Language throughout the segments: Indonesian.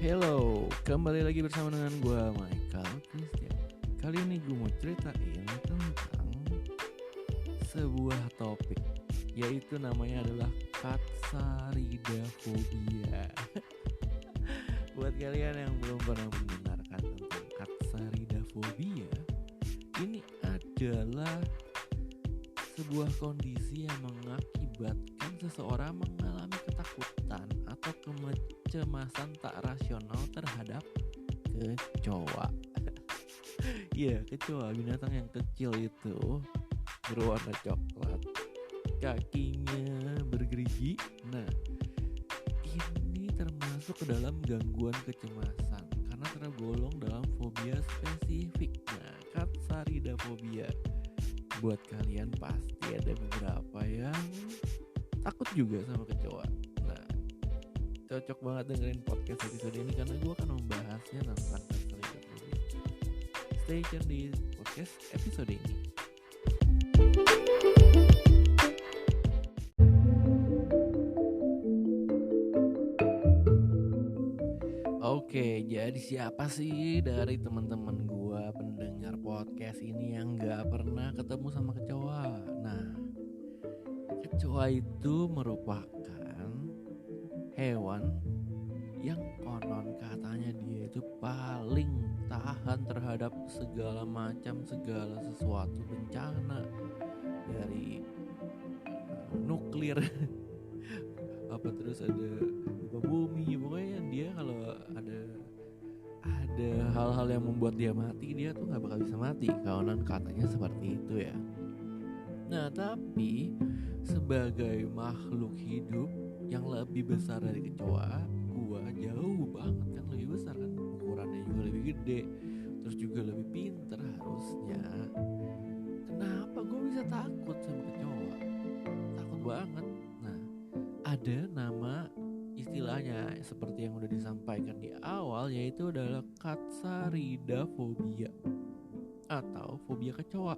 Hello, kembali lagi bersama dengan gue Michael Christian. Kali ini gue mau ceritain tentang sebuah topik, yaitu namanya adalah katsaridafobia. Buat kalian yang belum pernah mendengarkan tentang katsaridafobia, ini adalah sebuah kondisi yang mengakibatkan seseorang mengalami ketakutan atau kecemasan tak rasional terhadap kecoa. Iya, kecoa, binatang yang kecil itu berwarna coklat, kakinya bergerigi. Nah, ini termasuk ke dalam gangguan kecemasan karena tergolong dalam fobia spesifik. Nah, katsaridafobia. Buat kalian pasti ada beberapa yang takut juga sama kecoa. Nah, cocok banget dengerin podcast episode ini karena gue akan membahasnya tentang katsaridafobia. Stay tune di podcast episode ini. Oke, jadi siapa sih dari teman-teman gue pendengar podcast ini yang gak pernah ketemu sama kecoa? Nah, kecoa itu merupakan hewan yang konon katanya dia itu paling tahan terhadap segala sesuatu bencana, dari nuklir apa terus ada gempa bumi. Pokoknya dia kalau ada hal-hal yang membuat dia mati, dia tuh nggak bakal bisa mati. Konon katanya seperti itu ya. Nah, tapi sebagai makhluk hidup yang lebih besar dari kecoa, gua jauh banget kan lebih besar kan, ukurannya juga lebih gede, terus juga lebih pintar harusnya. Kenapa gua bisa takut sama kecoa? Takut banget. Nah, ada nama istilahnya seperti yang udah disampaikan di awal, yaitu adalah katsaridafobia atau fobia kecoa.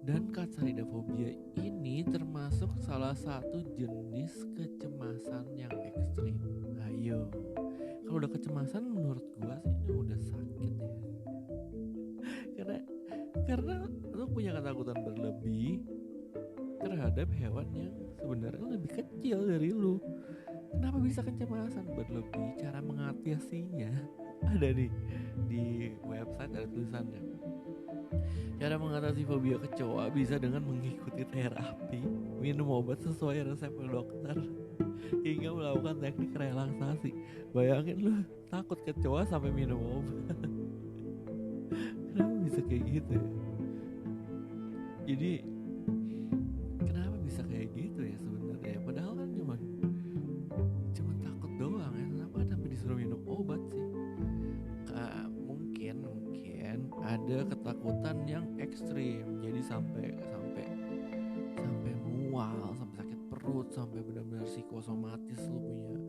Dan katsaridafobia ini termasuk salah satu jenis kecemasan yang ekstrim. Ayo, kalau udah kecemasan menurut gua sih ini udah sakit ya. Karena lu punya ketakutan berlebih terhadap hewan yang sebenarnya lebih kecil dari lu. Kenapa bisa kecemasan berlebih? Cara mengatasinya ada nih di website, ada tulisannya. Cara mengatasi fobia kecoa bisa dengan mengikuti terapi, minum obat sesuai resep dokter, hingga melakukan teknik relaksasi. Bayangin lu takut kecoa sampai minum obat. Kenapa bisa kayak gitu ya? Jadi kenapa bisa kayak gitu ya sebenarnya? Padahal kan cuma takut doang ya. Kenapa sampai disuruh minum obat sih? Mungkin ada ketakutan yang ekstrim, jadi sampai mual, sampai sakit perut, sampai benar-benar psikosomatis, lu punya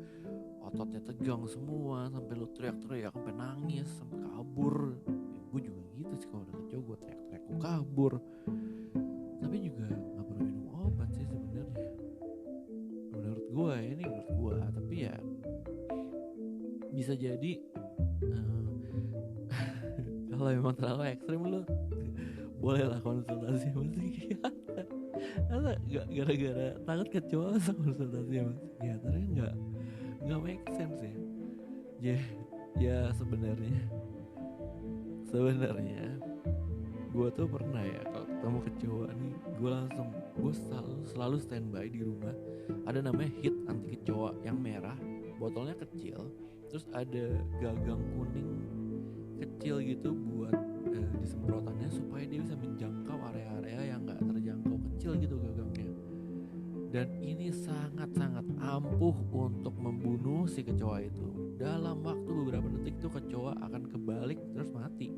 ototnya tegang semua, sampai lu teriak-teriak, sampai nangis, sampai kabur. Gue juga gitu sih, kalau udah kecoa gue teriak-teriak, gue kabur. Tapi juga nggak perlu minum obat sih sebenarnya. Menurut gue, tapi ya bisa jadi kalau memang terlalu ekstrim lu bolehlah konsultasi sama psikiater. Masa gara-gara takut kecoa masa konsultasi sama psikiater, nggak make sense ya. Ya sebenarnya gue tuh pernah ya, kalau ketemu kecoa nih, gue selalu standby di rumah. Ada namanya hit anti kecoa yang merah, botolnya kecil, terus ada gagang kuning kecil gitu buat disemprotannya supaya dia bisa menjangkau area-area yang nggak terjangkau, kecil gitu gagangnya. Dan ini sangat-sangat ampuh untuk membunuh si kecoa itu. Dalam waktu beberapa detik tuh kecoa akan kebalik terus mati.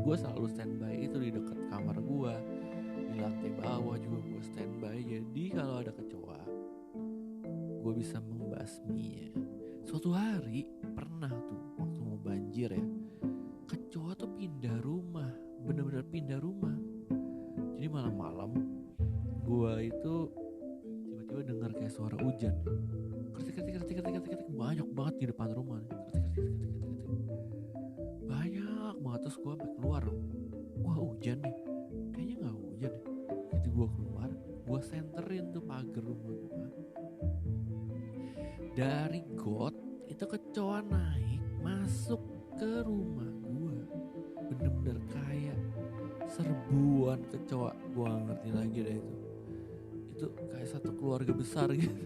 Gue selalu standby itu di dekat kamar gue, di lantai bawah juga gue standby. Jadi kalau ada kecoa, gue bisa membasminya. Suatu hari pernah tuh waktu mau banjir ya, kecoa tuh pindah rumah, benar-benar pindah rumah. Jadi malam-malam gue itu tiba-tiba dengar kayak suara hujan. Kritik, banyak banget di depan rumah nih. Kritik. Banyak banget, terus gue sampai keluar. Wah, hujan nih. Kayaknya nggak hujan deh. Jadi gue keluar, gue senterin tuh pagar rumah gue. Dari got itu kecoa naik masuk ke rumah gue. Bener-bener kayak serbuan kecoa. Gue gak ngerti lagi deh itu kayak satu keluarga besar gitu.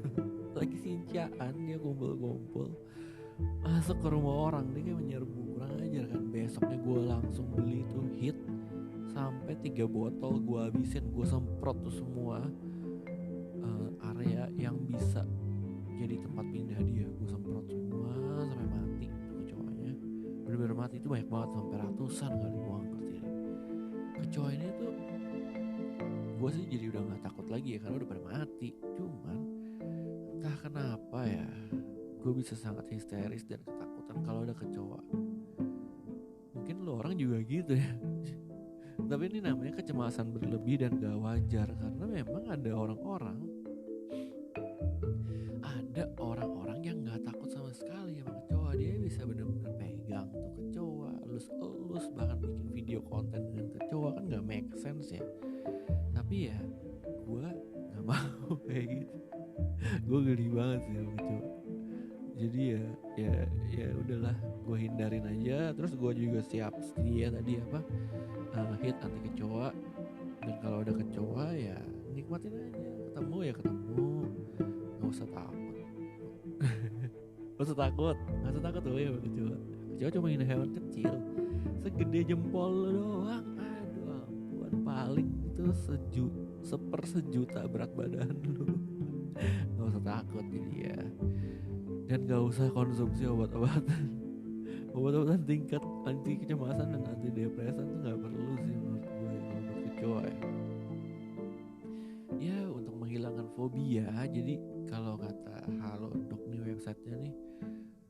Lagi sinciaan, dia kumpul-kumpul masuk ke rumah orang. Dia kayak menyerbu, kurang ajar kan. Besoknya gue langsung beli tuh hit sampai 3 botol. Gue habisin, gue semprot tuh semua area yang bisa jadi tempat pindah dia. Gue semprot semua sampai mati tuh kecoanya. Bener-bener mati, itu banyak banget, sampai ratusan kali. Gue gak ngerti deh. Kecoa ini tuh gue sih jadi udah gak takut lagi ya, karena udah pada mati. Cuman entah kenapa ya, gue bisa sangat histeris dan ketakutan kalau ada kecoa. Mungkin lo orang juga gitu ya. Tapi ini namanya kecemasan berlebih dan gak wajar. Karena memang ada orang-orang yang gak takut sama sekali sama kecoa. Dia bisa bener-bener pegang tuh kecoa, elus-elus, bahkan bikin video konten dengan kecoa. Kan gak make sense ya. Tapi ya gue gak mau kayak gitu. Gue geli banget sih sama kecoa. Jadi ya udahlah, gue hindarin aja. Terus gue juga siap sedia tadi hit anti kecoa. Dan kalau ada kecoa ya nikmatin aja. Ketemu ya ketemu, gak usah takut. Gak usah takut tuh ya kecoa. Kecoa cuma ini hewan kecil segede jempol lo doang. Aduh ampun, paling itu sejuta berat badan lu. Gak usah takut jadi ya. Dan gak usah konsumsi obat-obatan tingkat anti kecemasan dan anti depresan tuh gak perlu sih menurut gue kalau buat kecoa ya. Ya untuk menghilangkan fobia. Jadi kalau kata Halodoc nih websitenya nih,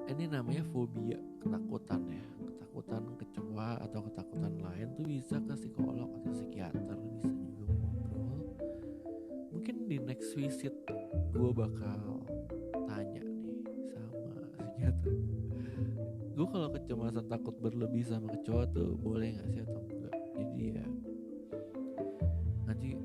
ini namanya fobia, ketakutan ya. Ketakutan kecoa atau ketakutan lain tuh bisa ke psikolog atau psikiater, bisa juga ngobrol. Mungkin di next visit gue bakal tanya nih sama psikiater, gue kalau kecemasan takut berlebih sama kecoa tuh boleh gak sih atau enggak. Jadi ya nanti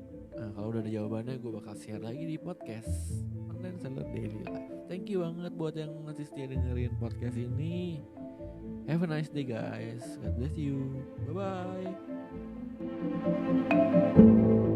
kalau udah ada jawabannya gue bakal share lagi di podcast Online Seller Daily Life. Thank you banget buat yang masih setia dengerin podcast ini. Have a nice day guys. God bless you. Bye bye.